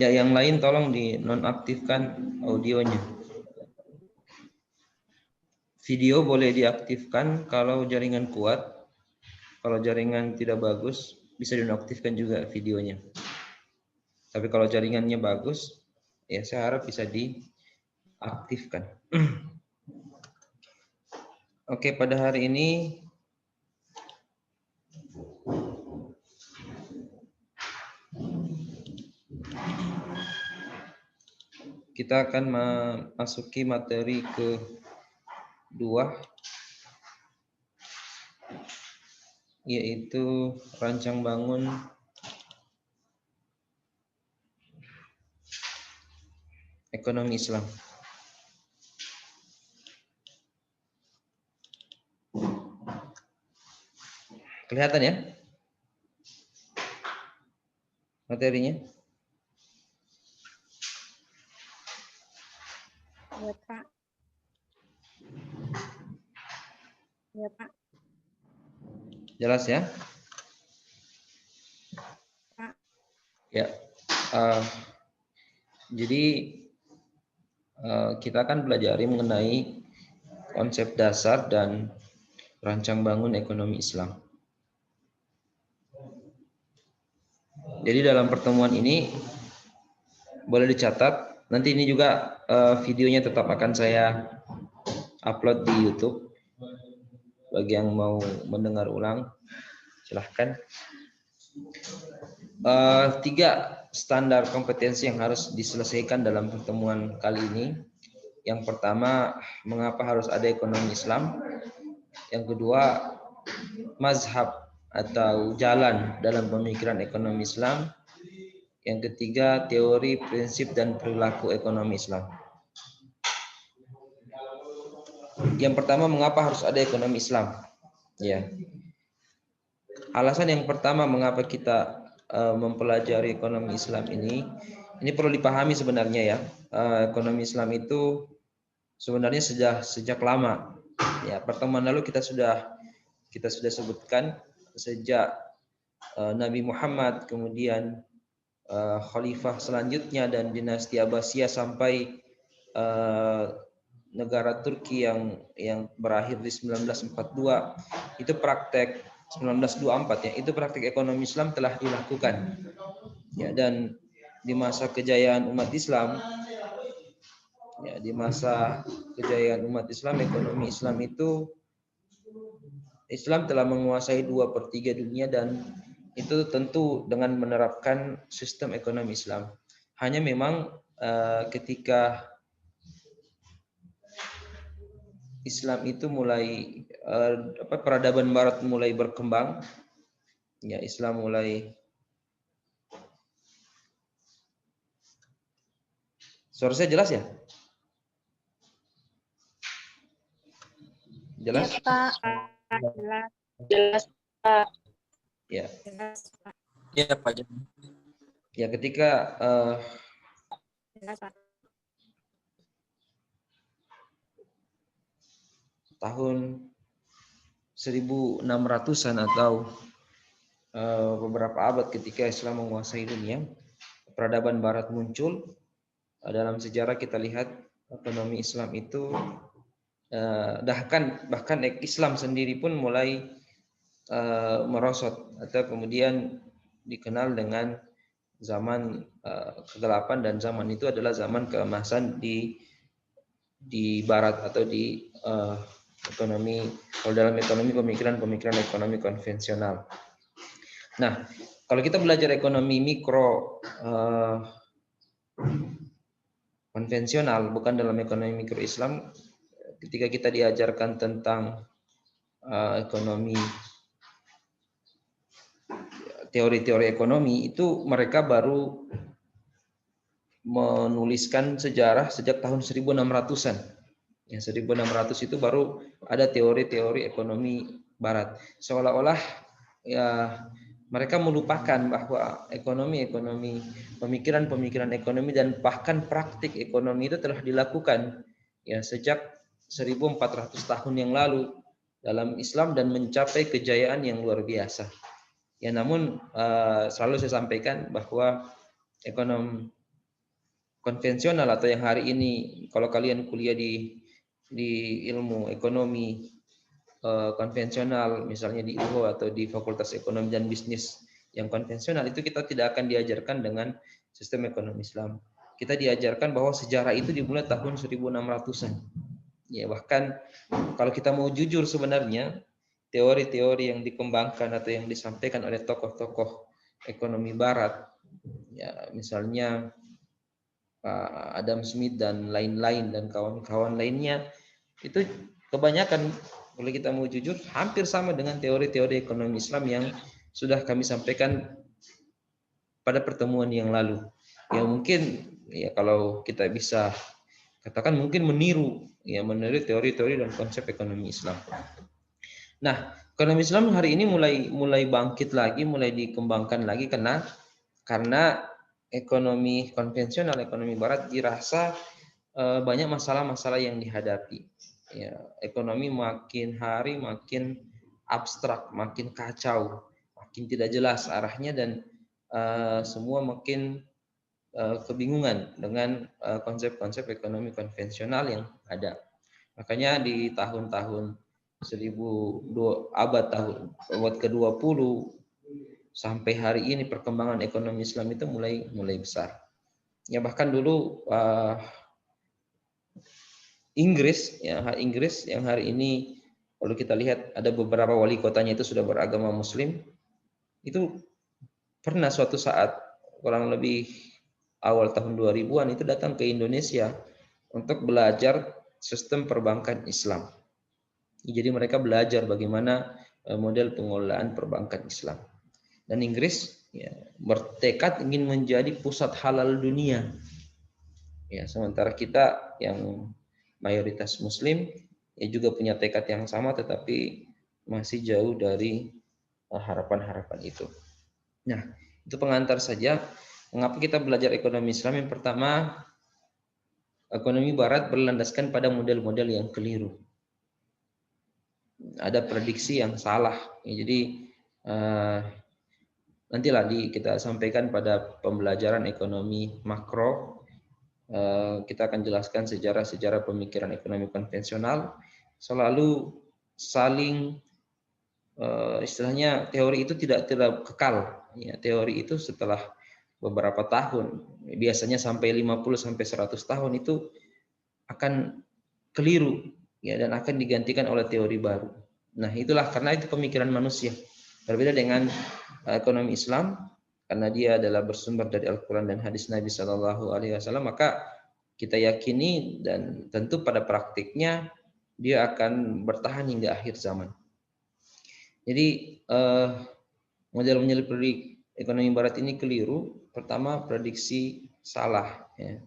Ya, yang lain tolong dinonaktifkan audionya. Video boleh diaktifkan kalau jaringan kuat. Kalau jaringan tidak bagus, bisa dinonaktifkan juga videonya. Tapi kalau jaringannya bagus, ya saya harap bisa diaktifkan. Oke, pada hari ini kita akan memasuki materi kedua, yaitu rancang bangun ekonomi Islam. Kelihatan ya materinya? Ya, Pak. Ya, Pak. Jelas ya? Pak. Ya. Jadi kita akan pelajari mengenai konsep dasar dan rancang bangun ekonomi Islam. Jadi dalam pertemuan ini boleh dicatat, nanti ini juga videonya tetap akan saya upload di YouTube. Bagi yang mau mendengar ulang, silahkan. 3 standar kompetensi yang harus diselesaikan dalam pertemuan kali ini. Yang pertama, mengapa harus ada ekonomi Islam? Yang kedua, mazhab atau jalan dalam pemikiran ekonomi Islam. Yang ketiga, teori, prinsip, dan perilaku ekonomi Islam. Yang pertama, mengapa harus ada ekonomi Islam? Ya. Alasan yang pertama mengapa kita mempelajari ekonomi Islam ini perlu dipahami sebenarnya ya. Ekonomi Islam itu sebenarnya sejak lama. Ya, pertemuan lalu kita sudah sebutkan sejak Nabi Muhammad, kemudian khalifah selanjutnya dan dinasti Abbasiyah sampai negara Turki yang berakhir di 1942, itu praktek 1924 ya, itu praktek ekonomi Islam telah dilakukan. Ya, dan di masa kejayaan umat Islam, ya, di masa kejayaan umat Islam, ekonomi Islam itu Islam telah menguasai 2/3 dunia, dan itu tentu dengan menerapkan sistem ekonomi Islam. Hanya memang ketika Islam itu mulai peradaban Barat mulai berkembang, ya Islam mulai. Suara saya jelas ya? Jelas? Ya, Pak. Jelas. Jelas, Pak. Ya. Jelas, Pak. Ya, Pak. Ya, ketika Jelas, Pak. tahun 1600-an atau beberapa abad ketika Islam menguasai dunia, peradaban Barat muncul. Dalam sejarah kita lihat ekonomi Islam itu bahkan Islam sendiri pun mulai merosot atau kemudian dikenal dengan zaman kegelapan, dan zaman itu adalah zaman keemasan di Barat atau di ekonomi, kalau dalam ekonomi pemikiran ekonomi konvensional. Nah, kalau kita belajar ekonomi mikro konvensional, bukan dalam ekonomi mikro Islam, ketika kita diajarkan tentang ekonomi, teori-teori ekonomi, itu mereka baru menuliskan sejarah sejak tahun 1600-an. Ya, 1600 itu baru ada teori-teori ekonomi Barat. Seolah-olah ya mereka melupakan bahwa pemikiran ekonomi dan bahkan praktik ekonomi itu telah dilakukan ya sejak 1400 tahun yang lalu dalam Islam dan mencapai kejayaan yang luar biasa. Ya, namun selalu saya sampaikan bahwa konvensional atau yang hari ini kalau kalian kuliah di ilmu ekonomi konvensional, misalnya di UHO atau di Fakultas Ekonomi dan Bisnis yang konvensional, itu kita tidak akan diajarkan dengan sistem ekonomi Islam. Kita diajarkan bahwa sejarah itu dimulai tahun 1600-an. Ya, bahkan kalau kita mau jujur sebenarnya teori-teori yang dikembangkan atau yang disampaikan oleh tokoh-tokoh ekonomi barat, ya misalnya Pak Adam Smith dan lain-lain dan kawan-kawan lainnya, itu kebanyakan kalau kita mau jujur hampir sama dengan teori-teori ekonomi Islam yang sudah kami sampaikan pada pertemuan yang lalu. Ya mungkin ya kalau kita bisa katakan mungkin meniru teori-teori dan konsep ekonomi Islam. Nah, ekonomi Islam hari ini mulai bangkit lagi, mulai dikembangkan lagi karena ekonomi konvensional, ekonomi barat dirasa banyak masalah-masalah yang dihadapi. Ya, ekonomi makin hari makin abstrak, makin kacau, makin tidak jelas arahnya dan semua makin kebingungan dengan konsep-konsep ekonomi konvensional yang ada. Makanya di tahun-tahun abad ke-20 sampai hari ini perkembangan ekonomi Islam itu mulai besar. Ya bahkan dulu Inggris yang hari ini kalau kita lihat ada beberapa wali kotanya itu sudah beragama Muslim, itu pernah suatu saat kurang lebih awal tahun 2000-an itu datang ke Indonesia untuk belajar sistem perbankan Islam. Jadi mereka belajar bagaimana model pengelolaan perbankan Islam. Dan Inggris ya, bertekad ingin menjadi pusat halal dunia. Ya, sementara kita yang mayoritas Muslim ya juga punya tekad yang sama, tetapi masih jauh dari harapan-harapan itu. Nah, itu pengantar saja. Mengapa kita belajar ekonomi Islam? Yang pertama, ekonomi Barat berlandaskan pada model-model yang keliru. Ada prediksi yang salah. Ya, jadi nantilah kita sampaikan pada pembelajaran ekonomi makro. Kita akan jelaskan sejarah-sejarah pemikiran ekonomi konvensional selalu saling istilahnya teori itu tidak kekal ya, teori itu setelah beberapa tahun biasanya sampai 50 sampai 100 tahun itu akan keliru ya dan akan digantikan oleh teori baru. Nah, itulah karena itu pemikiran manusia. Berbeda dengan ekonomi Islam, karena dia adalah bersumber dari Al-Quran dan hadis Nabi SAW, maka kita yakini dan tentu pada praktiknya dia akan bertahan hingga akhir zaman. Jadi model-model ekonomi Barat ini keliru. Pertama, prediksi salah. Ya.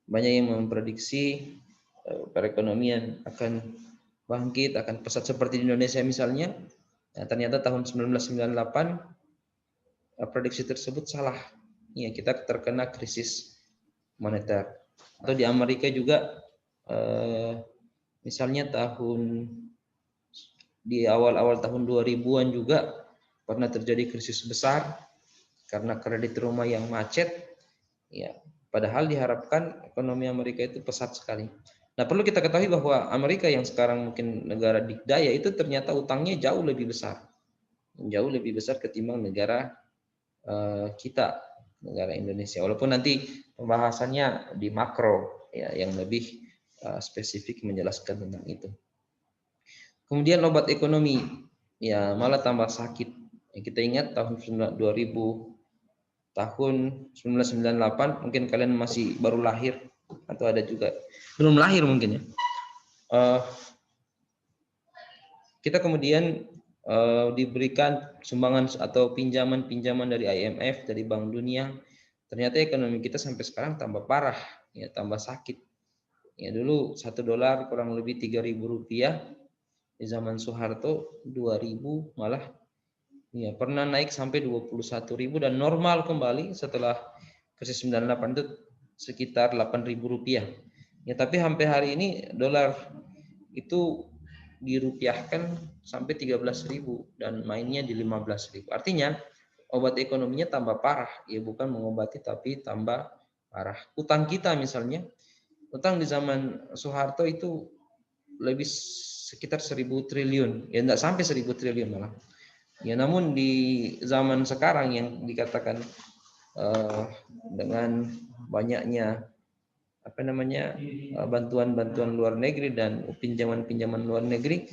Banyak yang memprediksi perekonomian akan bangkit, akan pesat seperti di Indonesia misalnya. Nah, ternyata tahun 1998 prediksi tersebut salah. Ya, kita terkena krisis moneter. Atau di Amerika juga misalnya di awal-awal tahun 2000-an juga pernah terjadi krisis besar karena kredit rumah yang macet. Ya, padahal diharapkan ekonomi Amerika itu pesat sekali. Nah, perlu kita ketahui bahwa Amerika yang sekarang mungkin negara dikdaya itu ternyata utangnya jauh lebih besar ketimbang negara kita, negara Indonesia. Walaupun nanti pembahasannya di makro ya yang lebih spesifik menjelaskan tentang itu. Kemudian obat ekonomi ya malah tambah sakit. Ya, kita ingat tahun 1998 mungkin kalian masih baru lahir atau ada juga belum lahir mungkin ya. Kita kemudian diberikan sumbangan atau pinjaman dari IMF, dari Bank Dunia. Ternyata ekonomi kita sampai sekarang tambah parah, ya tambah sakit. Ya dulu $1 kurang lebih Rp3.000, di zaman Soeharto 2.000 malah ya pernah naik sampai 21.000 dan normal kembali setelah krisis 98 itu sekitar Rp8.000. Ya tapi sampai hari ini dolar itu dirupiahkan sampai 13.000 dan mainnya di 15.000. Artinya obat ekonominya tambah parah, ya bukan mengobati tapi tambah parah. Utang kita misalnya, utang di zaman Soeharto itu lebih sekitar 1.000 triliun, ya enggak sampai 1.000 triliun malah. Ya namun di zaman sekarang yang dikatakan dengan banyaknya apa namanya bantuan-bantuan luar negeri dan pinjaman-pinjaman luar negeri,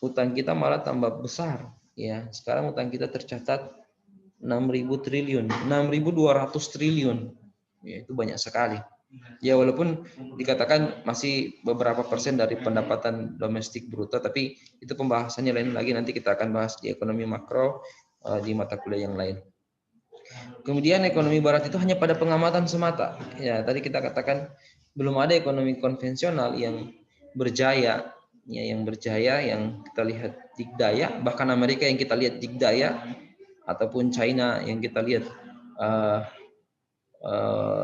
utang kita malah tambah besar. Ya, sekarang utang kita tercatat 6.000 triliun, 6.200 triliun. Ya, itu banyak sekali. Ya, walaupun dikatakan masih beberapa persen dari pendapatan domestik bruto, tapi itu pembahasannya lain lagi. Nanti kita akan bahas di ekonomi makro di mata kuliah yang lain. Kemudian ekonomi barat itu hanya pada pengamatan semata. Ya, tadi kita katakan belum ada ekonomi konvensional yang berjaya, ya, yang kita lihat dikdaya, bahkan Amerika yang kita lihat dikdaya, ataupun China yang kita lihat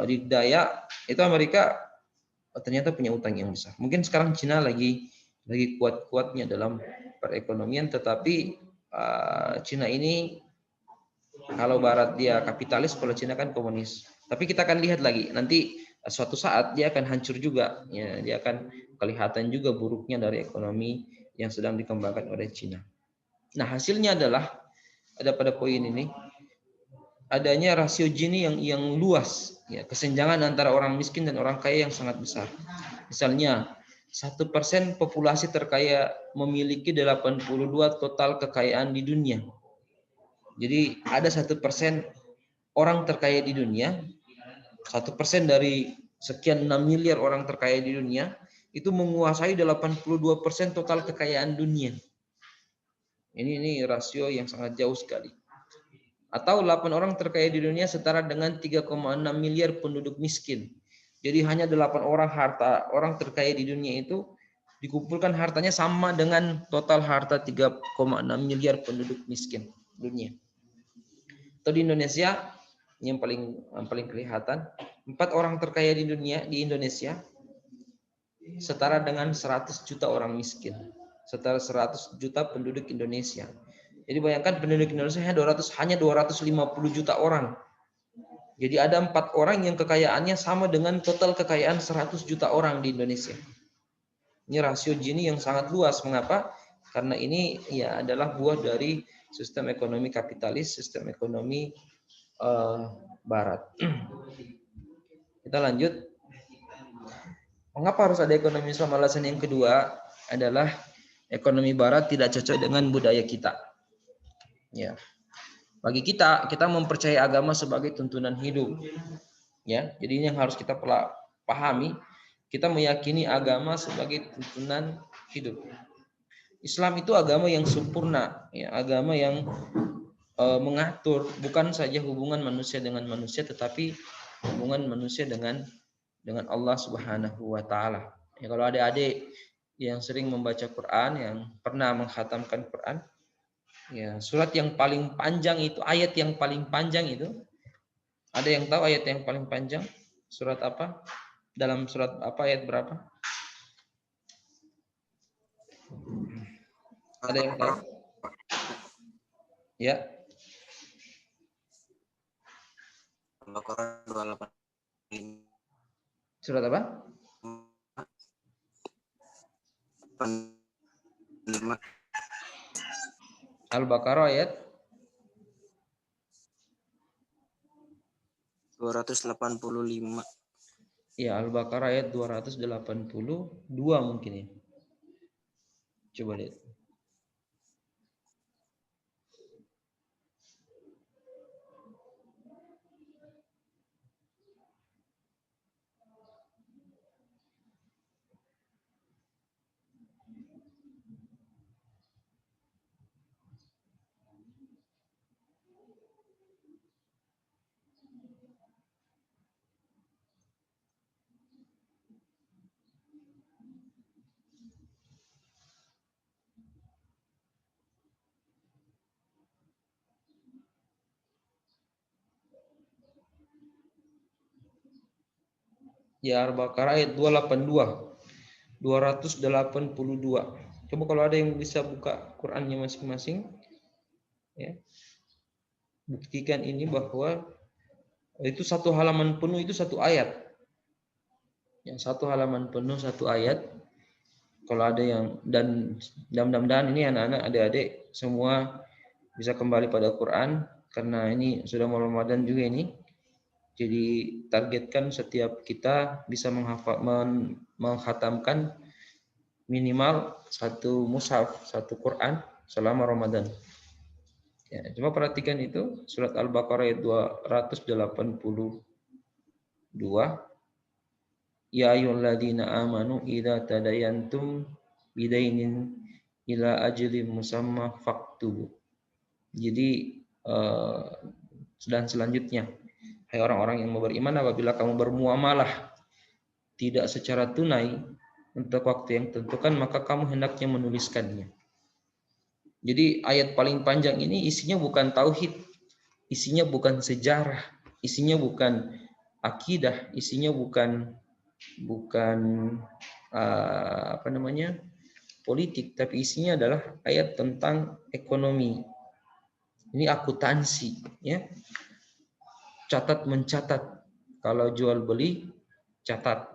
dikdaya, itu Amerika ternyata punya utang yang besar. Mungkin sekarang China lagi kuat-kuatnya dalam perekonomian, tetapi China ini kalau Barat dia kapitalis, kalau Cina kan komunis. Tapi kita akan lihat lagi nanti suatu saat dia akan hancur juga. Ya, dia akan kelihatan juga buruknya dari ekonomi yang sedang dikembangkan oleh Cina. Nah hasilnya adalah ada pada poin ini adanya rasio Gini yang luas, ya, kesenjangan antara orang miskin dan orang kaya yang sangat besar. Misalnya 1% populasi terkaya memiliki 82 total kekayaan di dunia. Jadi ada 1% orang terkaya di dunia, 1% dari sekian 6 miliar orang terkaya di dunia itu menguasai 82% total kekayaan dunia. Ini rasio yang sangat jauh sekali. Atau 8 orang terkaya di dunia setara dengan 3,6 miliar penduduk miskin. Jadi hanya 8 orang terkaya di dunia itu dikumpulkan hartanya sama dengan total harta 3,6 miliar penduduk miskin dunia. Atau di Indonesia yang paling kelihatan, 4 orang terkaya di dunia di Indonesia setara dengan 100 juta orang miskin, setara 100 juta penduduk Indonesia. Jadi bayangkan penduduk Indonesia hanya 250 juta orang. Jadi ada 4 orang yang kekayaannya sama dengan total kekayaan 100 juta orang di Indonesia. Ini rasio Gini yang sangat luas. Mengapa? Karena ini ya adalah buah dari sistem ekonomi kapitalis, sistem ekonomi Barat. Kita lanjut. Mengapa harus ada ekonomi Islam? Alasan yang kedua adalah ekonomi Barat tidak cocok dengan budaya kita. Ya, bagi kita mempercayai agama sebagai tuntunan hidup. Ya, jadi ini yang harus kita pahami. Kita meyakini agama sebagai tuntunan hidup. Islam itu agama yang sempurna, ya, agama yang mengatur bukan saja hubungan manusia dengan manusia, tetapi hubungan manusia dengan Allah Subhanahu wa taala. Ya, kalau adik-adik yang sering membaca Quran, yang pernah menghatamkan Quran, ya, surat yang paling panjang itu, ayat yang paling panjang itu, ada yang tahu ayat yang paling panjang? Surat apa? Dalam surat apa, ayat berapa? Ada yang tahu? Ya. Al-Baqarah 285. Surat apa? 5. Al-Baqarah ayat 285. Ya, Al-Baqarah ayat 282 mungkin ya. Coba lihat. Ya, Al-Baqarah ayat 282. 282. Coba kalau ada yang bisa buka Qur'annya masing-masing, ya. Buktikan ini bahwa Itu satu halaman penuh, itu satu ayat. Yang satu halaman penuh satu ayat. Kalau ada yang, dan mudah-mudahan ini anak-anak, adik-adik semua bisa kembali pada Quran, karena ini sudah mau Ramadan juga ini. Jadi targetkan setiap kita bisa menghatamkan minimal satu mushaf, satu Quran selama Ramadan. Ya, coba perhatikan itu surat Al-Baqarah ayat 282. Ya ayyuhalladzina amanu idza tadayantum bidainin ila ajalin musamma faktubu. Jadi dan selanjutnya, hai orang-orang yang beriman, apabila kamu bermuamalah tidak secara tunai untuk waktu yang tentukan, maka kamu hendaknya menuliskannya. Jadi ayat paling panjang ini isinya bukan tauhid, isinya bukan sejarah, isinya bukan akidah, isinya bukan politik, tapi isinya adalah ayat tentang ekonomi. Ini akuntansi, ya. Catat mencatat. Kalau jual beli catat.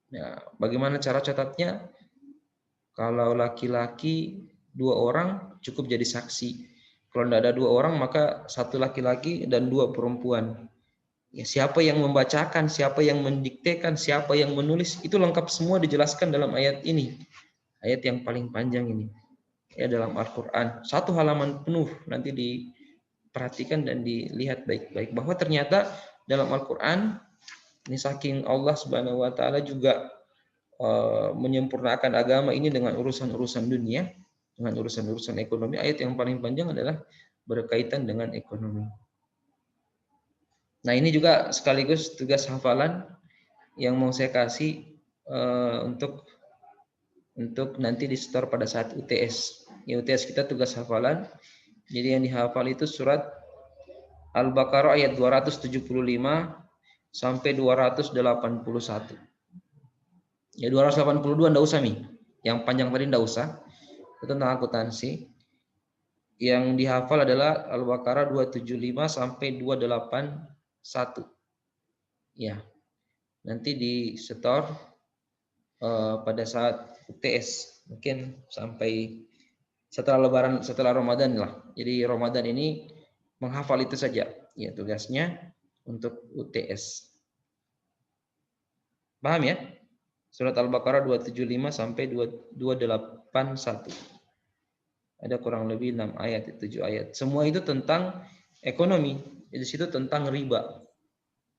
Ya, bagaimana cara catatnya? Kalau laki-laki 2 orang cukup jadi saksi. Kalau tidak ada 2 orang maka 1 laki-laki dan 2 perempuan. Ya, siapa yang membacakan, siapa yang mendiktekan, siapa yang menulis, itu lengkap semua dijelaskan dalam ayat ini. Ayat yang paling panjang ini. Ya, dalam Al-Quran. 1 halaman penuh, nanti diperhatikan dan dilihat baik-baik. Bahwa ternyata dalam Al-Quran, ini saking Allah Subhanahu wa Ta'ala juga menyempurnakan agama ini dengan urusan-urusan dunia, dengan urusan-urusan ekonomi. Ayat yang paling panjang adalah berkaitan dengan ekonomi. Nah, ini juga sekaligus tugas hafalan yang mau saya kasih untuk nanti di store pada saat UTS. Ya, UTS kita tugas hafalan. Jadi yang dihafal itu surat Al-Baqarah ayat 275 sampai 281. Ya, 282 enggak usah, Mi. Yang panjang tadi enggak usah. Itu tentang akuntansi. Yang dihafal adalah Al-Baqarah 275 sampai 281. Ya. Nanti di store pada saat UTS, mungkin sampai setelah Lebaran, setelah Ramadan lah. Jadi Ramadan ini menghafal itu saja, ya, tugasnya untuk UTS. Paham ya? Surat Al-Baqarah 275 sampai 281. Ada kurang lebih 6 ayat, 7 ayat. Semua itu tentang ekonomi. Di situ tentang riba.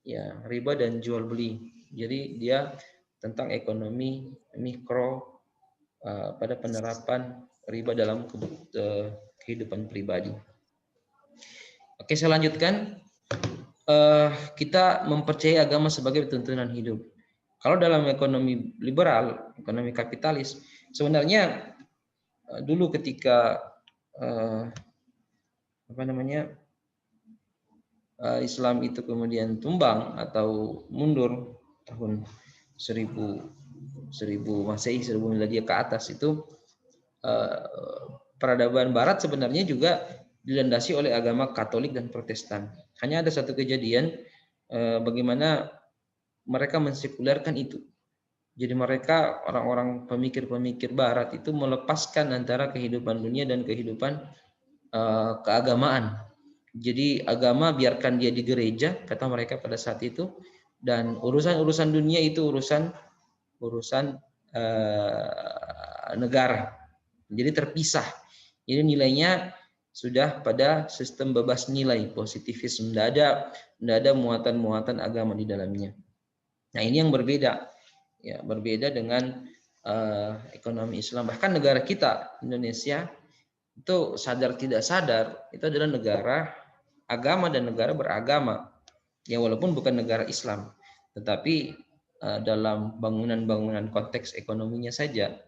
Ya, riba dan jual beli. Jadi dia tentang ekonomi mikro pada penerapan riba dalam kehidupan pribadi. Oke, saya lanjutkan. Kita mempercayai agama sebagai tuntunan hidup. Kalau dalam ekonomi liberal, ekonomi kapitalis, sebenarnya dulu ketika Islam itu kemudian tumbang atau mundur tahun 1000 Masehi, 1000 Miladiah ke atas, itu peradaban Barat sebenarnya juga dilandasi oleh agama Katolik dan Protestan. Hanya ada satu kejadian bagaimana mereka mensekulerkan itu. Jadi mereka, orang-orang pemikir-pemikir Barat itu melepaskan antara kehidupan dunia dan kehidupan keagamaan. Jadi agama biarkan dia di gereja, kata mereka pada saat itu, dan urusan-urusan dunia itu urusan negara. Jadi terpisah. Jadi nilainya sudah pada sistem bebas nilai, positivisme. Tidak ada muatan-muatan agama di dalamnya. Nah, ini yang berbeda, ya, berbeda dengan ekonomi Islam. Bahkan negara kita, Indonesia, itu sadar tidak sadar itu adalah negara agama dan negara beragama. Ya, walaupun bukan negara Islam, tetapi dalam bangunan-bangunan konteks ekonominya saja.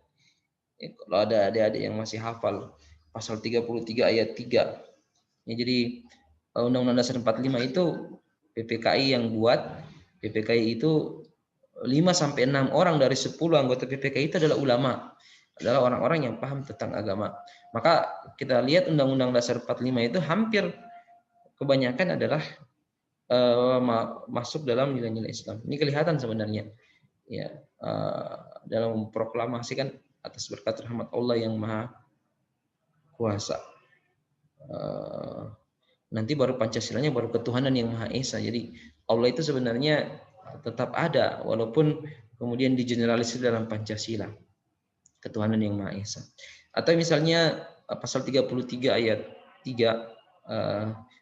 Ya, kalau ada adik-adik yang masih hafal pasal 33 ayat 3. Ya, jadi Undang-Undang Dasar 45 itu PPKI yang buat. PPKI itu 5-6 orang dari 10 anggota PPKI itu adalah ulama, adalah orang-orang yang paham tentang agama. Maka kita lihat Undang-Undang Dasar 45 itu hampir kebanyakan adalah masuk dalam nilai-nilai Islam. Ini kelihatan sebenarnya, ya, dalam proklamasi kan atas berkat rahmat Allah yang Maha Kuasa. Nanti baru Pancasilanya, baru ketuhanan yang Maha Esa. Jadi Allah itu sebenarnya tetap ada walaupun kemudian digeneralisir dalam Pancasila, ketuhanan yang Maha Esa. Atau misalnya pasal 33 ayat 3,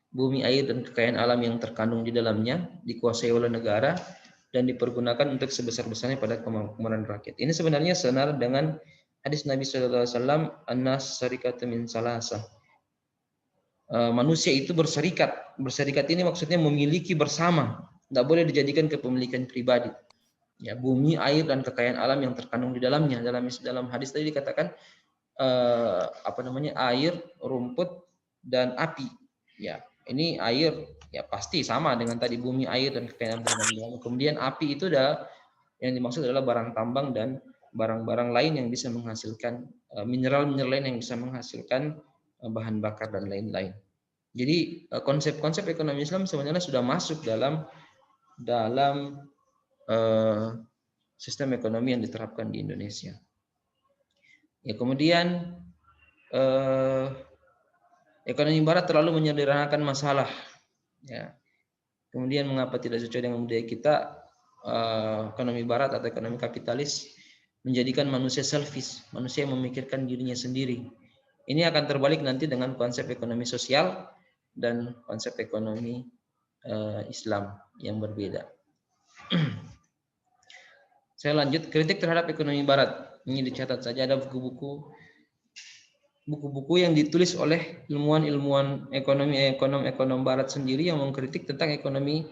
bumi, air, dan kekayaan alam yang terkandung di dalamnya dikuasai oleh negara dan dipergunakan untuk sebesar-besarnya pada kemakmuran rakyat. Ini sebenarnya senar dengan hadis Nabi SAW, "An-nas syarikatun min salasah." Manusia itu berserikat. Berserikat ini maksudnya memiliki bersama. Tidak boleh dijadikan kepemilikan pribadi. Ya, bumi, air, dan kekayaan alam yang terkandung di dalamnya. Dalam hadis tadi dikatakan air, rumput, dan api. Ya, ini air ya pasti sama dengan tadi, bumi, air, dan kekayaan alam. Kemudian api itu yang dimaksud adalah barang tambang dan barang-barang lain yang bisa menghasilkan mineral-mineral lain yang bisa menghasilkan bahan bakar dan lain-lain. Jadi konsep-konsep ekonomi Islam sebenarnya sudah masuk dalam sistem ekonomi yang diterapkan di Indonesia. Ya, kemudian ekonomi Barat terlalu menyederhanakan masalah. Ya. Kemudian mengapa tidak sesuai dengan budaya kita? Ekonomi Barat atau ekonomi kapitalis menjadikan manusia selfish, manusia yang memikirkan dirinya sendiri. Ini akan terbalik nanti dengan konsep ekonomi sosial dan konsep ekonomi Islam yang berbeda. Saya lanjut, kritik terhadap ekonomi Barat. Ini dicatat saja, ada buku-buku yang ditulis oleh ilmuwan ekonom Barat sendiri yang mengkritik tentang ekonomi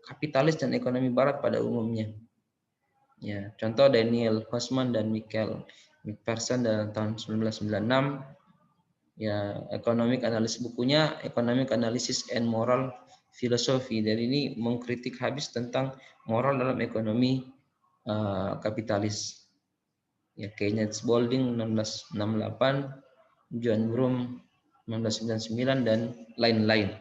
kapitalis dan ekonomi Barat pada umumnya. Ya, contoh Daniel Hossman dan Michael McPherson dalam tahun 1996. Ya, bukunya Economic Analysis and Moral Philosophy. Dan ini mengkritik habis tentang moral dalam ekonomi kapitalis. Ya, Keynes Boulding 1968, John Broome 1999, dan lain-lain.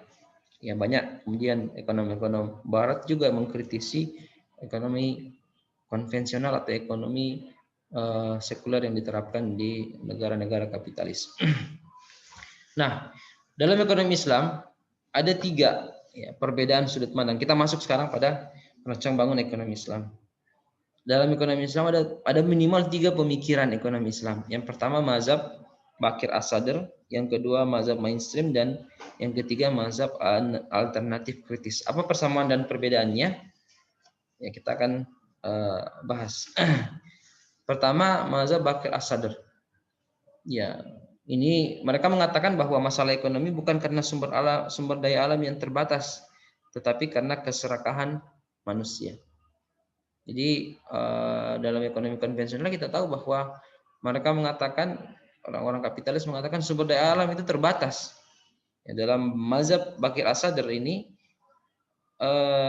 Ya, banyak. Kemudian ekonom-ekonom Barat juga mengkritisi ekonomi konvensional atau ekonomi sekuler yang diterapkan di negara-negara kapitalis. Nah, dalam ekonomi Islam ada 3 perbedaan sudut pandang. Kita masuk sekarang pada merancang bangun ekonomi Islam. Dalam ekonomi Islam ada minimal 3 pemikiran ekonomi Islam. Yang pertama mazhab Bakir As-Sadr, yang kedua mazhab mainstream, dan yang ketiga mazhab alternatif kritis. Apa persamaan dan perbedaannya? Ya, kita akan bahas. Pertama, mazhab Bakir As-Sadr. Ya, ini mereka mengatakan bahwa masalah ekonomi bukan karena sumber daya alam yang terbatas, tetapi karena keserakahan manusia. Jadi dalam ekonomi konvensional kita tahu bahwa mereka mengatakan, orang-orang kapitalis mengatakan sumber daya alam itu terbatas. Ya, dalam mazhab Bakir As-Sadr ini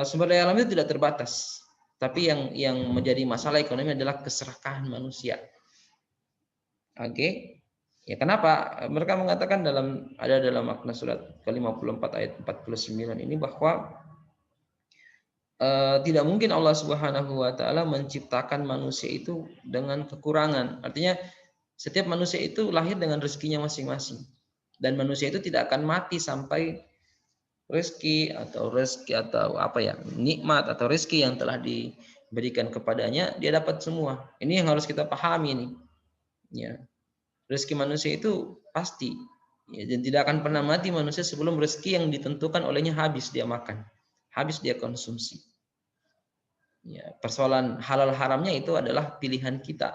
sumber daya alam itu tidak terbatas, tapi yang menjadi masalah ekonomi adalah keserakahan manusia. Oke. Ya, kenapa? Mereka mengatakan dalam makna surat ke-54 ayat 49 ini bahwa tidak mungkin Allah Subhanahu wa taala menciptakan manusia itu dengan kekurangan. Artinya setiap manusia itu lahir dengan rezekinya masing-masing. Dan manusia itu tidak akan mati sampai rezeki atau nikmat atau rezeki yang telah diberikan kepadanya dia dapat semua. Ini yang harus kita pahami ini. Ya. Rezeki manusia itu pasti, ya, dan tidak akan pernah mati manusia sebelum rezeki yang ditentukan olehnya habis dia makan, habis dia konsumsi. Ya, persoalan halal haramnya itu adalah pilihan kita,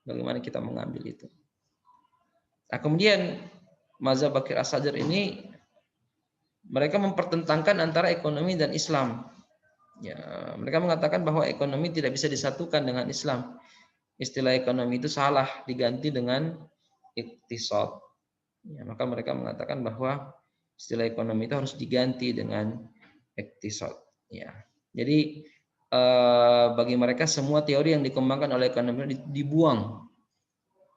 bagaimana kita mengambil itu. Nah, kemudian mazhab Bakir As-Sadr ini mereka mempertentangkan antara ekonomi dan Islam. Ya, mereka mengatakan bahwa ekonomi tidak bisa disatukan dengan Islam. Istilah ekonomi itu salah, diganti dengan iktisad. Ya, maka mereka mengatakan bahwa istilah ekonomi itu harus diganti dengan iktisad. Ya. Jadi bagi mereka semua teori yang dikembangkan oleh ekonomi dibuang.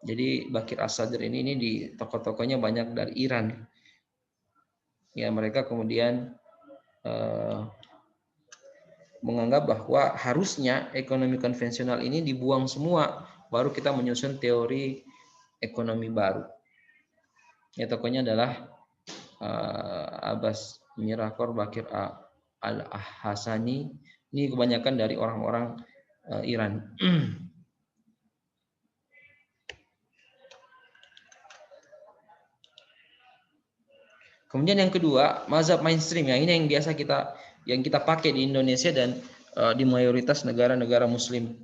Jadi Bakir As-Sadr ini di tokoh-tokohnya banyak dari Iran. Ya, mereka kemudian menganggap bahwa harusnya ekonomi konvensional ini dibuang semua, baru kita menyusun teori ekonomi baru. Ya, tokohnya adalah Abbas Mirakor Bakir Al-Ahsani. Ini kebanyakan dari orang-orang Iran. Kemudian yang kedua, mazhab mainstream. Ya, ini yang biasa kita pakai di Indonesia dan di mayoritas negara-negara Muslim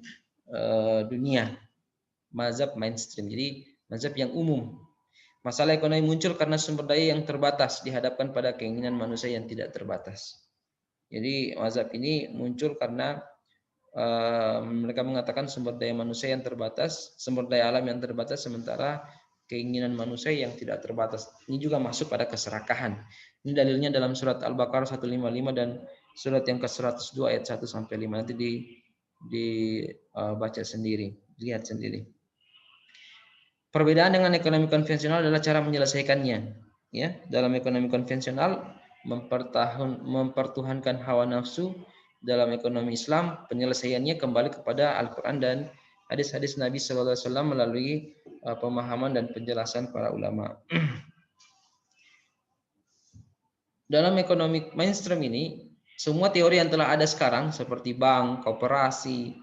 dunia. Mazhab mainstream. Jadi mazhab yang umum. Masalah ekonomi muncul karena sumber daya yang terbatas dihadapkan pada keinginan manusia yang tidak terbatas. Jadi mazhab ini muncul karena mereka mengatakan sumber daya manusia yang terbatas, sumber daya alam yang terbatas, sementara keinginan manusia yang tidak terbatas. Ini juga masuk pada keserakahan. Ini dalilnya dalam surat Al-Baqarah 155 dan surat yang ke-102 ayat 1 sampai 5. Nanti dibaca sendiri, lihat sendiri. Perbedaan dengan ekonomi konvensional adalah cara menyelesaikannya. Ya, dalam ekonomi konvensional mempertuhankan hawa nafsu. Dalam ekonomi Islam penyelesaiannya kembali kepada Al-Quran dan hadis-hadis Nabi SAW melalui pemahaman dan penjelasan para ulama. Dalam ekonomi mainstream ini, semua teori yang telah ada sekarang seperti bank, koperasi,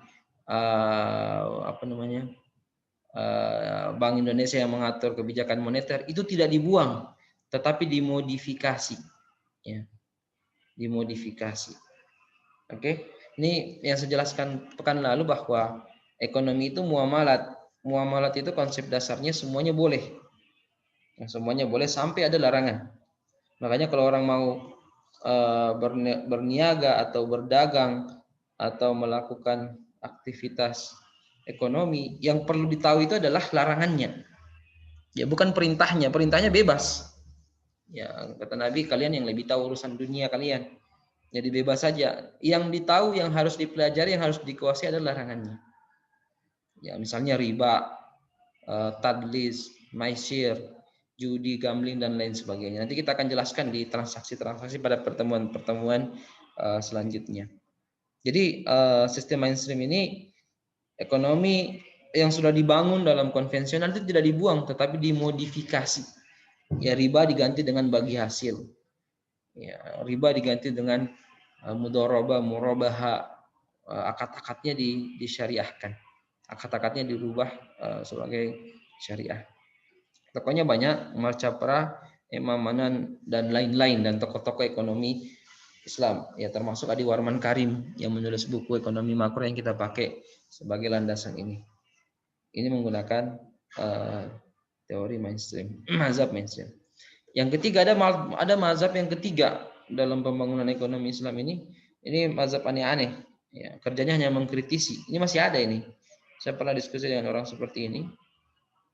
Bank Indonesia yang mengatur kebijakan moneter itu tidak dibuang, tetapi dimodifikasi. Ya, dimodifikasi. Oke, ini yang saya jelaskan pekan lalu bahwa ekonomi itu muamalat. Muamalat itu konsep dasarnya semuanya boleh. Semuanya boleh sampai ada larangan. Makanya kalau orang mau berniaga atau berdagang atau melakukan aktivitas ekonomi, yang perlu ditahu itu adalah larangannya. Ya, bukan perintahnya. Perintahnya bebas. Ya, kata Nabi, kalian yang lebih tahu urusan dunia kalian. Jadi bebas saja. Yang ditahu, yang harus dipelajari, yang harus dikuasai adalah larangannya. Ya, misalnya riba, tadlis, maisir, judi, gambling dan lain sebagainya. Nanti kita akan jelaskan di transaksi-transaksi pada pertemuan-pertemuan selanjutnya. Jadi sistem mainstream ini ekonomi yang sudah dibangun dalam konvensional itu tidak dibuang, tetapi dimodifikasi. Ya, riba diganti dengan bagi hasil. Ya, riba diganti dengan mudharabah, murabaha, akad-akadnya disyariahkan. Akad-akadnya dirubah sebagai syariah. Tokohnya banyak, Umar Chapra, Imam Manan dan lain-lain, dan tokoh-tokoh ekonomi Islam. Ya, termasuk Adi Warman Karim yang menulis buku ekonomi makro yang kita pakai sebagai landasan ini. Ini menggunakan teori mainstream, mazhab mainstream. Yang ketiga ada mazhab yang ketiga dalam pembangunan ekonomi Islam ini mazhab aneh-aneh. Ya, kerjanya hanya mengkritisi. Ini masih ada ini. Saya pernah diskusi dengan orang seperti ini.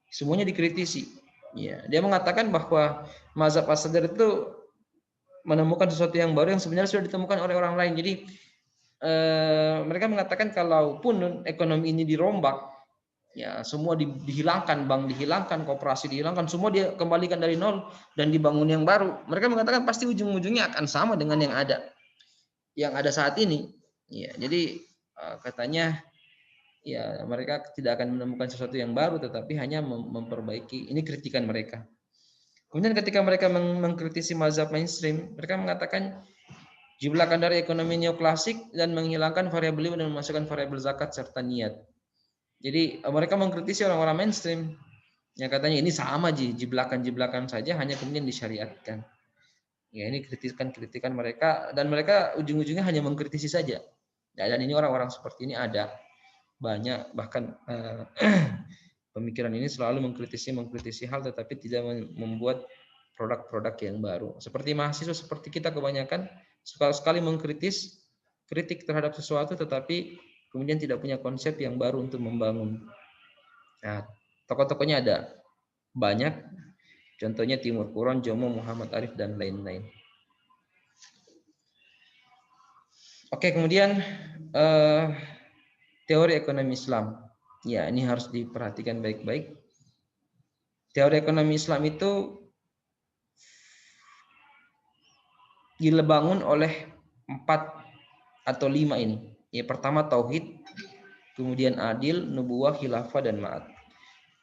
Semuanya dikritisi. Ya, dia mengatakan bahwa mazhab as-sadr itu menemukan sesuatu yang baru yang sebenarnya sudah ditemukan oleh orang lain. Jadi mereka mengatakan kalaupun ekonomi ini dirombak, ya semua dihilangkan, bank dihilangkan, koperasi dihilangkan, semua dia kembalikan dari nol dan dibangun yang baru. Mereka mengatakan pasti ujung-ujungnya akan sama dengan yang ada saat ini. Ya, jadi katanya ya mereka tidak akan menemukan sesuatu yang baru, tetapi hanya memperbaiki. Ini kritikan mereka. Kemudian ketika mereka mengkritisi mazhab mainstream, mereka mengatakan jiblakan dari ekonomi neoklasik dan menghilangkan variabel dan memasukkan variabel zakat serta niat. Jadi mereka mengkritisi orang-orang mainstream yang katanya ini sama jiblakan saja, hanya kemudian disyariatkan. Ya, ini kritikan mereka, dan mereka ujung-ujungnya hanya mengkritisi saja. Ya, dan ini orang-orang seperti ini ada banyak, bahkan pemikiran ini selalu mengkritisi hal tetapi tidak membuat produk-produk yang baru. Seperti mahasiswa seperti kita kebanyakan sekali kritik terhadap sesuatu tetapi kemudian tidak punya konsep yang baru untuk membangun. Nah, tokoh-tokohnya ada banyak, contohnya Timur Kuron, Jomo, Muhammad Arif dan lain-lain. Oke, kemudian teori ekonomi Islam. Ya, ini harus diperhatikan baik-baik. Teori ekonomi Islam itu dibangun oleh 4 atau 5 ini. Ya, pertama tauhid, kemudian adil, nubuwah, khilafah, dan ma'ad.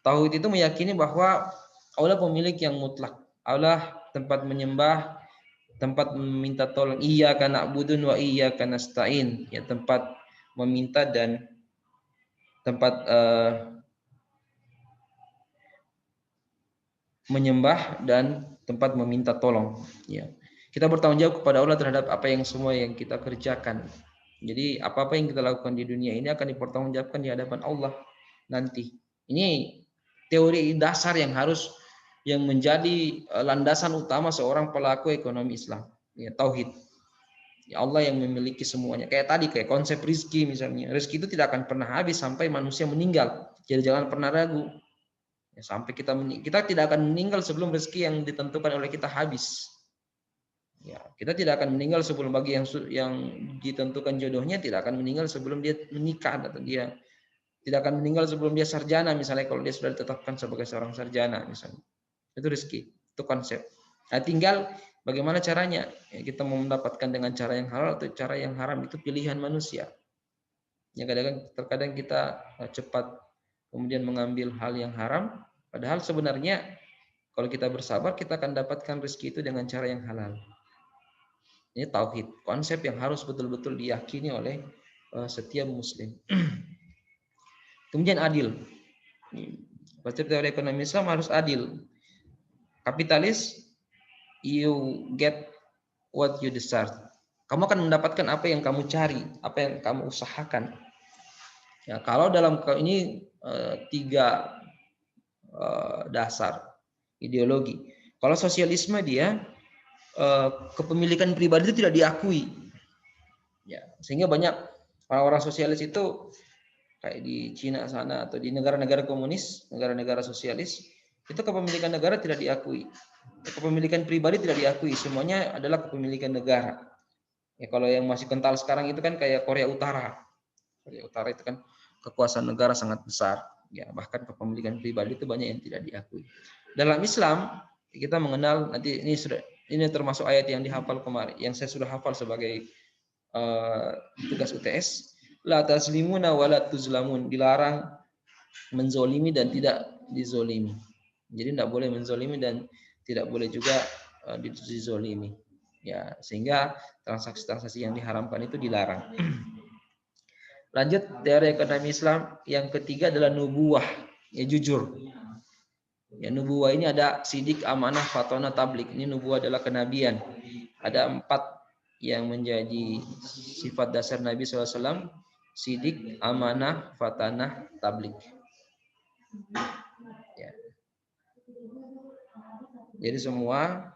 Tauhid itu meyakini bahwa Allah pemilik yang mutlak. Allah tempat menyembah, tempat meminta tolong. Iyyaka na'budu wa iyyaka nasta'in. Ya, tempat meminta dan tempat menyembah dan tempat meminta tolong. Ya. Kita bertanggung jawab kepada Allah terhadap apa yang semua yang kita kerjakan. Jadi apa-apa yang kita lakukan di dunia ini akan dipertanggungjawabkan di hadapan Allah nanti. Ini teori dasar yang menjadi landasan utama seorang pelaku ekonomi Islam. Ya, tauhid. Ya, Allah yang memiliki semuanya. Kayak konsep rizki misalnya. Rizki itu tidak akan pernah habis sampai manusia meninggal. Jadi jangan pernah ragu. Ya, sampai kita tidak akan meninggal sebelum rezeki yang ditentukan oleh kita habis. Ya, kita tidak akan meninggal sebelum bagi yang ditentukan jodohnya tidak akan meninggal sebelum dia menikah atau dia tidak akan meninggal sebelum dia sarjana misalnya kalau dia sudah ditetapkan sebagai seorang sarjana misalnya. Itu rezeki, itu konsep. Nah, tinggal bagaimana caranya? Ya, kita mau mendapatkan dengan cara yang halal atau cara yang haram itu pilihan manusia. Ya, terkadang kita cepat kemudian mengambil hal yang haram, padahal sebenarnya kalau kita bersabar kita akan dapatkan rezeki itu dengan cara yang halal. Ini tauhid, konsep yang harus betul-betul diyakini oleh setiap muslim. Kemudian adil. Konsep teori ekonomi Islam harus adil. Kapitalis, you get what you deserve. Kamu akan mendapatkan apa yang kamu cari, apa yang kamu usahakan. Ya, kalau dalam ini 3 dasar ideologi. Kalau sosialisme dia kepemilikan pribadi itu tidak diakui. Ya, sehingga banyak orang-orang sosialis itu kayak di Cina sana atau di negara-negara komunis, negara-negara sosialis, itu kepemilikan negara tidak diakui. Kepemilikan pribadi tidak diakui, semuanya adalah kepemilikan negara. Ya, kalau yang masih kental sekarang itu kan kayak Korea Utara. Korea Utara itu kan kekuasaan negara sangat besar. Ya, bahkan kepemilikan pribadi itu banyak yang tidak diakui. Dalam Islam kita mengenal nanti ini termasuk ayat yang dihafal kemarin, yang saya sudah hafal sebagai tugas UTS. La taslimuna wa la tuzlamun, dilarang menzolimi dan tidak dizolimi. Jadi tidak boleh menzolimi dan tidak boleh juga dizolimi. Ya, sehingga transaksi-transaksi yang diharamkan itu dilarang. Lanjut teori ekonomi Islam yang ketiga adalah nubuwah, ya jujur. Ya, nubuwah ini ada sidik, amanah, fatonah, tablik. Ini nubuwah adalah kenabian. Ada 4 yang menjadi sifat dasar Nabi SAW: sidik, amanah, fatanah, tablik. Ya. Jadi semua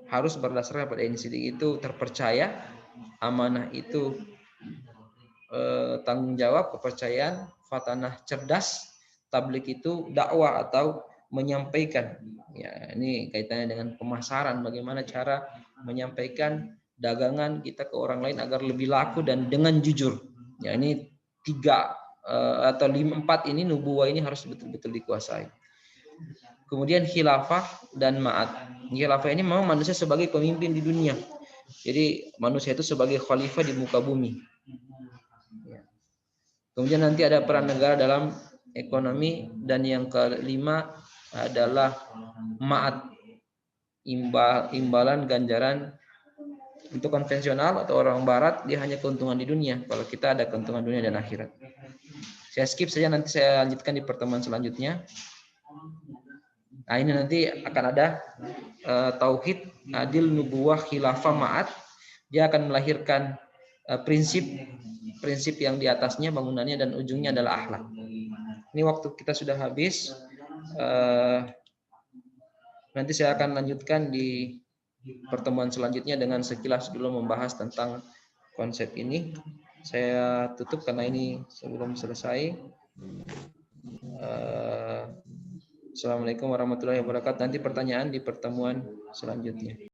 harus berdasarkan pada ini. Sidik itu terpercaya, amanah itu tanggung jawab, kepercayaan, fatanah cerdas, tablik itu dakwah atau menyampaikan. Ya, ini kaitannya dengan pemasaran, bagaimana cara menyampaikan dagangan kita ke orang lain agar lebih laku dan dengan jujur. Ya, ini 4 ini nubuwah ini harus betul-betul dikuasai. Kemudian khilafah dan ma'ad. Khilafah ini memang manusia sebagai pemimpin di dunia. Jadi manusia itu sebagai khalifah di muka bumi. Kemudian nanti ada peran negara dalam ekonomi, dan yang kelima adalah ma'ad, imbalan ganjaran. Untuk konvensional atau orang barat dia hanya keuntungan di dunia, kalau kita ada keuntungan dunia dan akhirat. Saya skip saja, nanti saya lanjutkan di pertemuan selanjutnya. Nah, ini nanti akan ada tauhid, adil, nubuwah, khilafah, ma'ad. Dia akan melahirkan prinsip yang di atasnya bangunannya, dan ujungnya adalah akhlak. Ini waktu kita sudah habis. Nanti saya akan lanjutkan di pertemuan selanjutnya dengan sekilas dulu membahas tentang konsep ini. Saya tutup karena ini sebelum selesai. Assalamualaikum warahmatullahi wabarakatuh. Nanti pertanyaan di pertemuan selanjutnya.